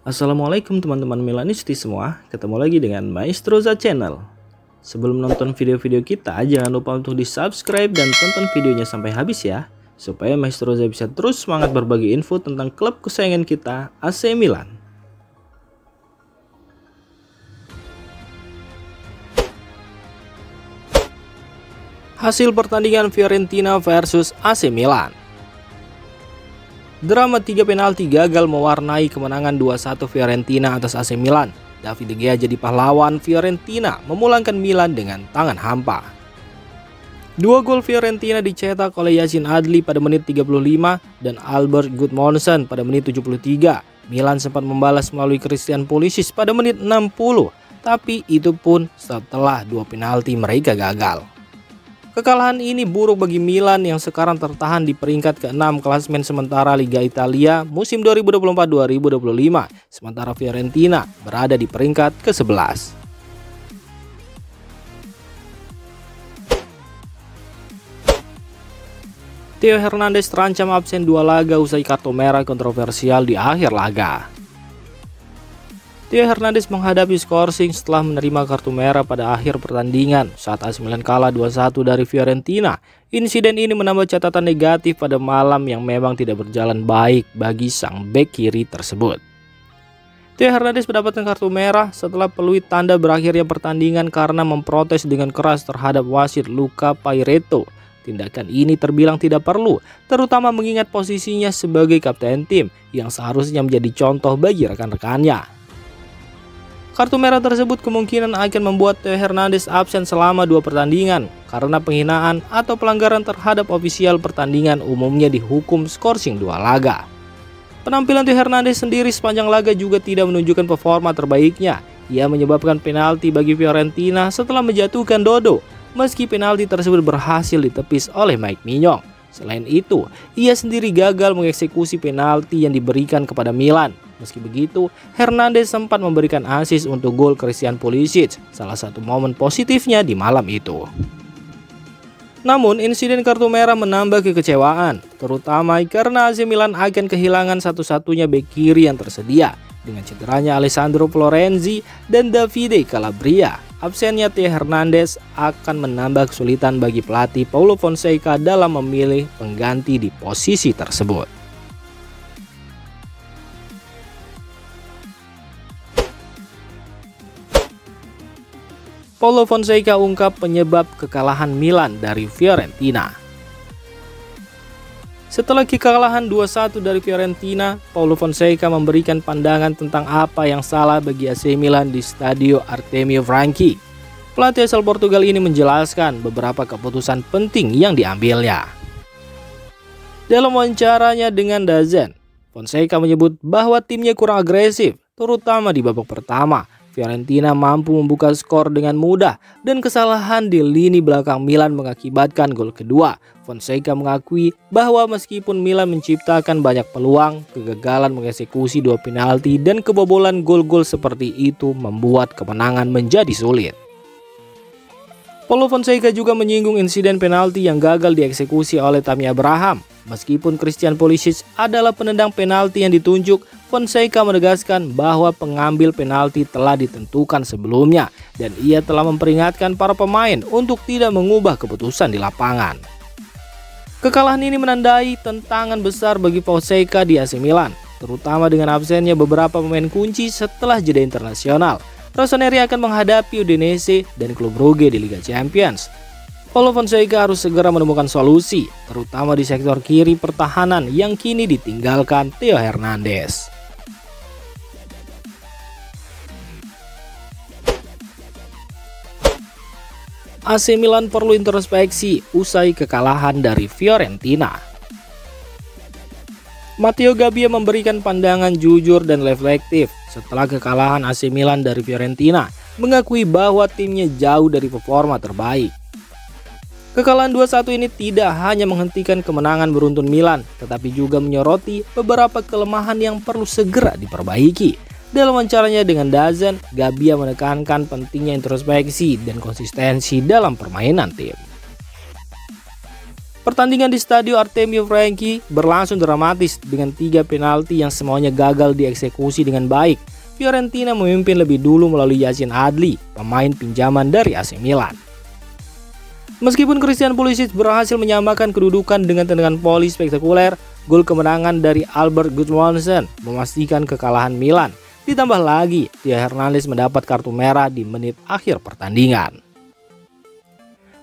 Assalamualaikum teman-teman Milanisti semua, ketemu lagi dengan Maestroza Channel. Sebelum nonton video-video kita, jangan lupa untuk di subscribe dan tonton videonya sampai habis ya, supaya Maestroza bisa terus semangat berbagi info tentang klub kesayangan kita, AC Milan. Hasil pertandingan Fiorentina versus AC Milan. Drama 3 penalti gagal mewarnai kemenangan 2-1 Fiorentina atas AC Milan. David De Gea jadi pahlawan Fiorentina, memulangkan Milan dengan tangan hampa. 2 gol Fiorentina dicetak oleh Yacine Adli pada menit 35 dan Albert Gudmundsson pada menit 73. Milan sempat membalas melalui Christian Pulisic pada menit 60, tapi itu pun setelah 2 penalti mereka gagal. Kekalahan ini buruk bagi Milan yang sekarang tertahan di peringkat ke-6 klasemen sementara Liga Italia musim 2024-2025, sementara Fiorentina berada di peringkat ke-11. Theo Hernandez terancam absen 2 laga usai kartu merah kontroversial di akhir laga. Theo Hernandez menghadapi skorsing setelah menerima kartu merah pada akhir pertandingan saat AC Milan kalah 2-1 dari Fiorentina. Insiden ini menambah catatan negatif pada malam yang memang tidak berjalan baik bagi sang bek kiri tersebut. Theo Hernandez mendapatkan kartu merah setelah peluit tanda berakhirnya pertandingan karena memprotes dengan keras terhadap wasit Luca Pairetto. Tindakan ini terbilang tidak perlu, terutama mengingat posisinya sebagai kapten tim yang seharusnya menjadi contoh bagi rekan-rekannya. Kartu merah tersebut kemungkinan akan membuat Theo Hernandez absen selama 2 pertandingan karena penghinaan atau pelanggaran terhadap ofisial pertandingan umumnya dihukum skorsing 2 laga. Penampilan Theo Hernandez sendiri sepanjang laga juga tidak menunjukkan performa terbaiknya. Ia menyebabkan penalti bagi Fiorentina setelah menjatuhkan Dodo, meski penalti tersebut berhasil ditepis oleh Mike Maignan. Selain itu, ia sendiri gagal mengeksekusi penalti yang diberikan kepada Milan. Meski begitu, Hernandez sempat memberikan assist untuk gol Christian Pulisic, salah satu momen positifnya di malam itu. Namun, insiden kartu merah menambah kekecewaan, terutama karena AC Milan akan kehilangan satu-satunya bek kiri yang tersedia. Dengan cederanya Alessandro Florenzi dan Davide Calabria, absennya Theo Hernandez akan menambah kesulitan bagi pelatih Paulo Fonseca dalam memilih pengganti di posisi tersebut. Paulo Fonseca ungkap penyebab kekalahan Milan dari Fiorentina. Setelah kekalahan 2-1 dari Fiorentina, Paulo Fonseca memberikan pandangan tentang apa yang salah bagi AC Milan di Stadio Artemio Franchi. Pelatih asal Portugal ini menjelaskan beberapa keputusan penting yang diambilnya. Dalam wawancaranya dengan DAZN, Fonseca menyebut bahwa timnya kurang agresif, terutama di babak pertama. Fiorentina mampu membuka skor dengan mudah dan kesalahan di lini belakang Milan mengakibatkan gol kedua. Fonseca mengakui bahwa meskipun Milan menciptakan banyak peluang, kegagalan mengeksekusi 2 penalti dan kebobolan gol-gol seperti itu membuat kemenangan menjadi sulit. Paulo Fonseca juga menyinggung insiden penalti yang gagal dieksekusi oleh Tammy Abraham. Meskipun Christian Pulisic adalah penendang penalti yang ditunjuk, Fonseca menegaskan bahwa pengambil penalti telah ditentukan sebelumnya dan ia telah memperingatkan para pemain untuk tidak mengubah keputusan di lapangan. Kekalahan ini menandai tantangan besar bagi Fonseca di AC Milan, terutama dengan absennya beberapa pemain kunci setelah jeda internasional. Rossoneri akan menghadapi Udinese dan klub Brugge di Liga Champions. Paulo Fonseca harus segera menemukan solusi, terutama di sektor kiri pertahanan yang kini ditinggalkan Theo Hernandez. AC Milan perlu introspeksi usai kekalahan dari Fiorentina. Matteo Gabbia memberikan pandangan jujur dan reflektif setelah kekalahan AC Milan dari Fiorentina, mengakui bahwa timnya jauh dari performa terbaik. Kekalahan 2-1 ini tidak hanya menghentikan kemenangan beruntun Milan, tetapi juga menyoroti beberapa kelemahan yang perlu segera diperbaiki. Dalam wawancaranya dengan DAZN, Gabbia menekankan pentingnya introspeksi dan konsistensi dalam permainan tim. Pertandingan di Stadio Artemio Franchi berlangsung dramatis dengan 3 penalti yang semuanya gagal dieksekusi dengan baik. Fiorentina memimpin lebih dulu melalui Yacine Adli, pemain pinjaman dari AC Milan. Meskipun Christian Pulisic berhasil menyamakan kedudukan dengan tendangan voli spektakuler, gol kemenangan dari Albert Gudmundsson memastikan kekalahan Milan. Ditambah lagi, Theo Hernandez mendapat kartu merah di menit akhir pertandingan.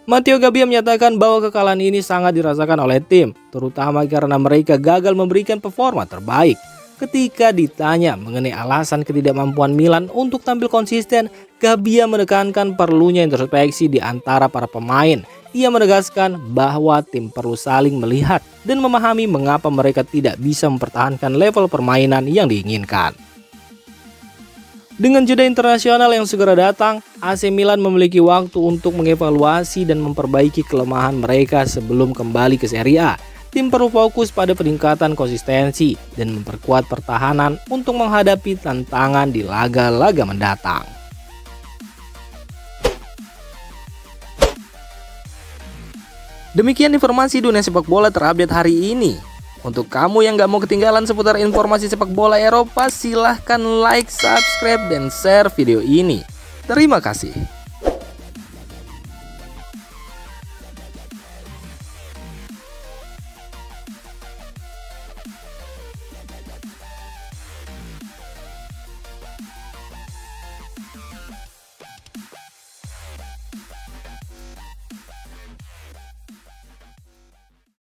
Matteo Gabbia menyatakan bahwa kekalahan ini sangat dirasakan oleh tim, terutama karena mereka gagal memberikan performa terbaik. Ketika ditanya mengenai alasan ketidakmampuan Milan untuk tampil konsisten, Gabbia menekankan perlunya introspeksi di antara para pemain. Ia menegaskan bahwa tim perlu saling melihat dan memahami mengapa mereka tidak bisa mempertahankan level permainan yang diinginkan. Dengan jeda internasional yang segera datang, AC Milan memiliki waktu untuk mengevaluasi dan memperbaiki kelemahan mereka sebelum kembali ke Serie A. Tim perlu fokus pada peningkatan konsistensi dan memperkuat pertahanan untuk menghadapi tantangan di laga-laga mendatang. Demikian informasi dunia sepak bola terupdate hari ini. Untuk kamu yang gak mau ketinggalan seputar informasi sepak bola Eropa, silahkan like, subscribe, dan share video ini. Terima kasih.